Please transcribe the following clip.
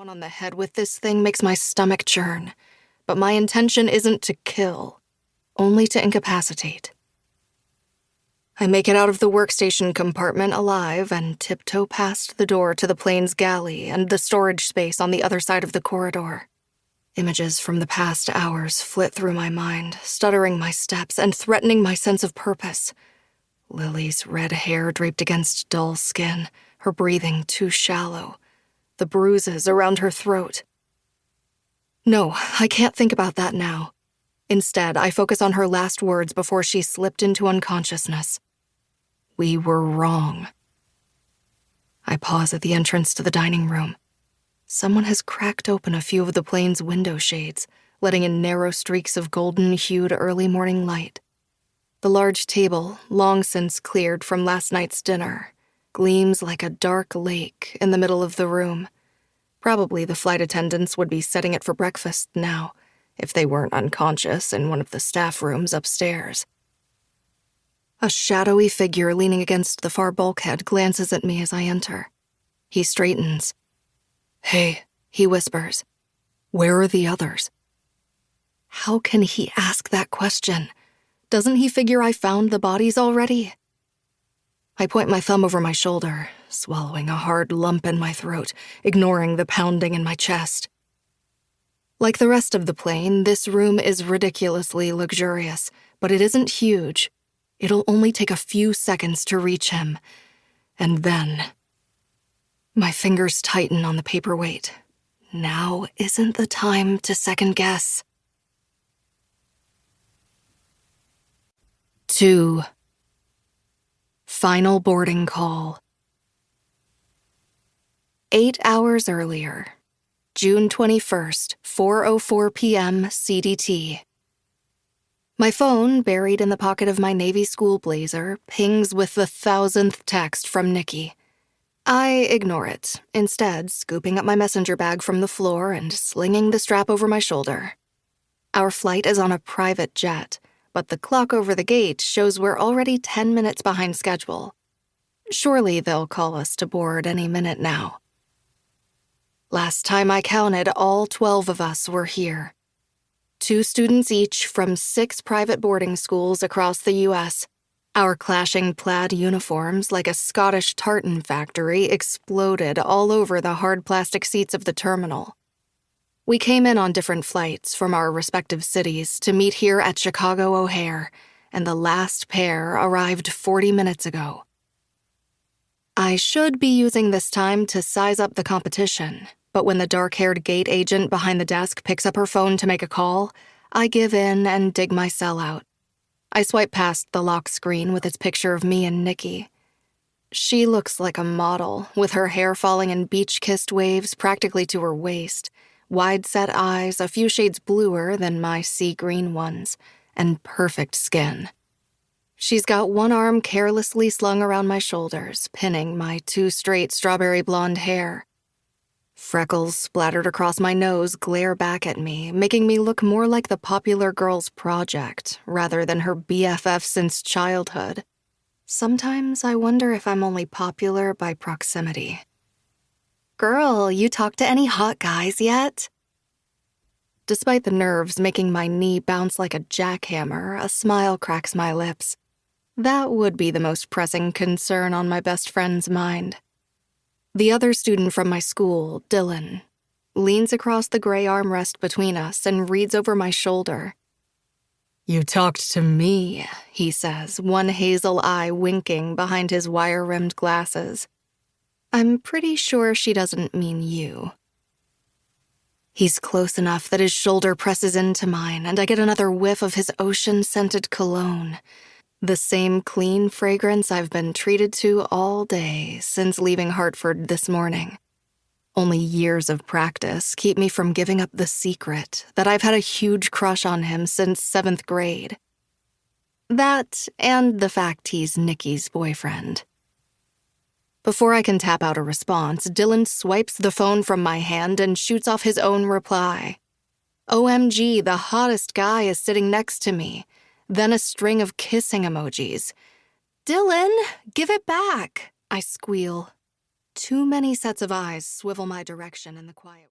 One on the head with this thing makes my stomach churn, but my intention isn't to kill, only to incapacitate. I make it out of the workstation compartment alive and tiptoe past the door to the plane's galley and the storage space on the other side of the corridor. Images from the past hours flit through my mind, stuttering my steps and threatening my sense of purpose. Lily's red hair draped against dull skin, her breathing too shallow, the bruises around her throat. No, I can't think about that now. Instead, I focus on her last words before she slipped into unconsciousness. We were wrong. I pause at the entrance to the dining room. Someone has cracked open a few of the plane's window shades, letting in narrow streaks of golden-hued early morning light. The large table, long since cleared from last night's dinner, gleams like a dark lake in the middle of the room. Probably the flight attendants would be setting it for breakfast now, if they weren't unconscious in one of the staff rooms upstairs. A shadowy figure leaning against the far bulkhead glances at me as I enter. He straightens. "Hey," he whispers. "Where are the others?" How can he ask that question? Doesn't he figure I found the bodies already? I point my thumb over my shoulder, swallowing a hard lump in my throat, ignoring the pounding in my chest. Like the rest of the plane, this room is ridiculously luxurious, but it isn't huge. It'll only take a few seconds to reach him. And then... My fingers tighten on the paperweight. Now isn't the time to second guess. 2. Final boarding call. 8 hours earlier, June 21st, 4:04 p.m. CDT. My phone, buried in the pocket of my Navy school blazer, pings with the 1,000th text from Nikki. I ignore it, instead scooping up my messenger bag from the floor and slinging the strap over my shoulder. Our flight is on a private jet, but the clock over the gate shows we're already 10 minutes behind schedule. Surely they'll call us to board any minute now. Last time I counted, all 12 of us were here. 2 students each from 6 private boarding schools across the U.S. Our clashing plaid uniforms, like a Scottish tartan factory, exploded all over the hard plastic seats of the terminal. We came in on different flights from our respective cities to meet here at Chicago O'Hare, and the last pair arrived 40 minutes ago. I should be using this time to size up the competition, but when the dark-haired gate agent behind the desk picks up her phone to make a call, I give in and dig my cell out. I swipe past the lock screen with its picture of me and Nikki. She looks like a model, with her hair falling in beach-kissed waves practically to her waist, wide-set eyes a few shades bluer than my sea-green ones, and perfect skin. She's got one arm carelessly slung around my shoulders, pinning my 2 straight strawberry blonde hair. Freckles splattered across my nose glare back at me, making me look more like the popular girl's project rather than her BFF since childhood. Sometimes I wonder if I'm only popular by proximity. "Girl, you talked to any hot guys yet?" Despite the nerves making my knee bounce like a jackhammer, a smile cracks my lips. That would be the most pressing concern on my best friend's mind. The other student from my school, Dylan, leans across the gray armrest between us and reads over my shoulder. "You talked to me," he says, one hazel eye winking behind his wire-rimmed glasses. I'm pretty sure she doesn't mean you. He's close enough that his shoulder presses into mine, and I get another whiff of his ocean-scented cologne. The same clean fragrance I've been treated to all day since leaving Hartford this morning. Only years of practice keep me from giving up the secret that I've had a huge crush on him since 7th grade. That and the fact he's Nikki's boyfriend. Before I can tap out a response, Dylan swipes the phone from my hand and shoots off his own reply. OMG, the hottest guy is sitting next to me. Then a string of kissing emojis. "Dylan, give it back," I squeal. Too many sets of eyes swivel my direction in the quiet.